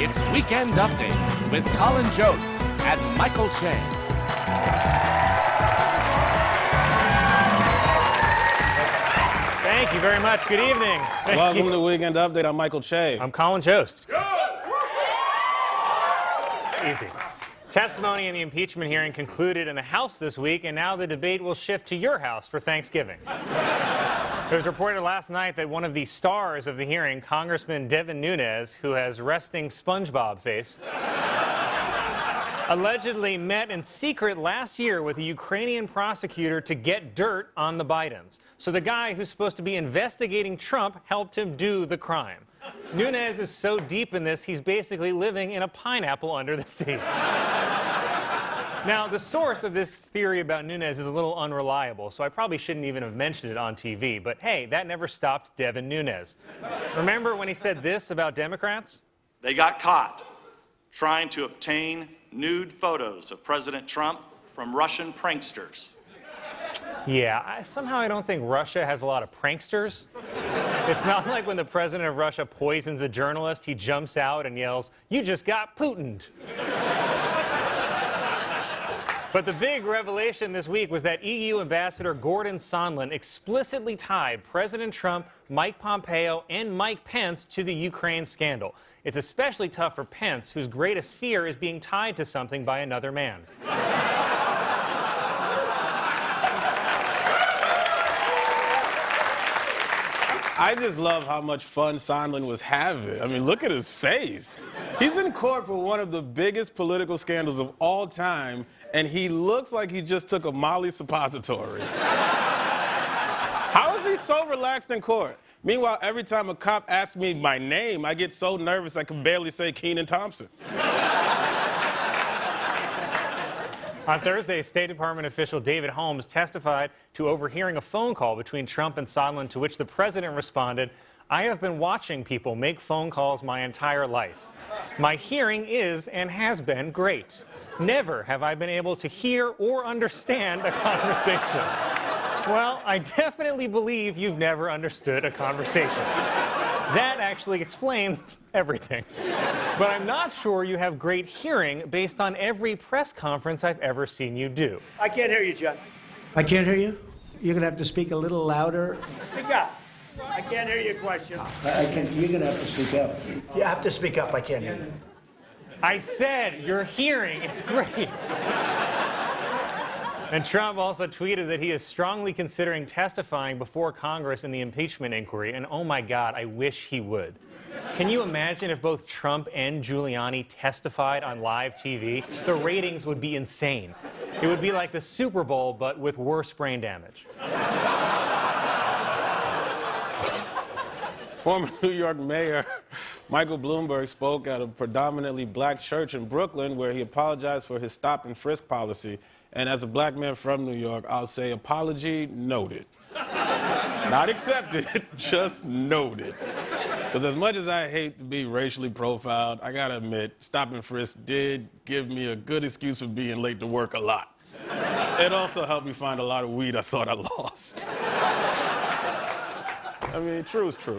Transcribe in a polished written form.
It's Weekend Update with Colin Jost and Michael Che. Thank you very much. Good evening. Welcome to Weekend Update. I'm Michael Che. I'm Colin Jost. Easy. Testimony in the impeachment hearing concluded in the House this week, and now the debate will shift to your house for Thanksgiving. It was reported last night that one of the stars of the hearing, Congressman Devin Nunes, who has resting SpongeBob face, allegedly met in secret last year with a Ukrainian prosecutor to get dirt on the Bidens. So the guy who's supposed to be investigating Trump helped him do the crime. Nunes is so deep in this, he's basically living in a pineapple under the sea. Now, the source of this theory about Nunes is a little unreliable, so I probably shouldn't even have mentioned it on TV. But hey, that never stopped Devin Nunes. Remember when he said this about Democrats? They got caught trying to obtain nude photos of President Trump from Russian pranksters. Yeah, somehow I don't think Russia has a lot of pranksters. It's not like when the president of Russia poisons a journalist, he jumps out and yells, "You just got Putined." But the big revelation this week was that EU Ambassador Gordon Sondland explicitly tied President Trump, Mike Pompeo, and Mike Pence to the Ukraine scandal. It's especially tough for Pence, whose greatest fear is being tied to something by another man. I just love how much fun Sondland was having. I mean, look at his face. He's in court for one of the biggest political scandals of all time, and he looks like he just took a Molly suppository. How is he so relaxed in court? Meanwhile, every time a cop asks me my name, I get so nervous I can barely say Kenan Thompson. On Thursday, State Department official David Holmes testified to overhearing a phone call between Trump and Sondland, to which the president responded, "I have been watching people make phone calls my entire life. My hearing is and has been great. Never have I been able to hear or understand a conversation." Well, I definitely believe you've never understood a conversation. That actually explains everything. But I'm not sure you have great hearing based on every press conference I've ever seen you do. I can't hear you, John. I can't hear you. You're going to have to speak a little louder. Speak up. I can't hear your question. You're going to have to speak up. You have to speak up. I can't hear you. I said your hearing is great. And Trump also tweeted that he is strongly considering testifying before Congress in the impeachment inquiry. And oh my God, I wish he would. Can you imagine if both Trump and Giuliani testified on live TV? The ratings would be insane. It would be like the Super Bowl, but with worse brain damage. Former New York Mayor Michael Bloomberg spoke at a predominantly black church in Brooklyn where he apologized for his stop and frisk policy. And as a black man from New York, I'll say apology noted. Not accepted, just noted. Because as much as I hate to be racially profiled, I gotta admit, stop and frisk did give me a good excuse for being late to work a lot. It also helped me find a lot of weed I thought I lost. I mean, true is true.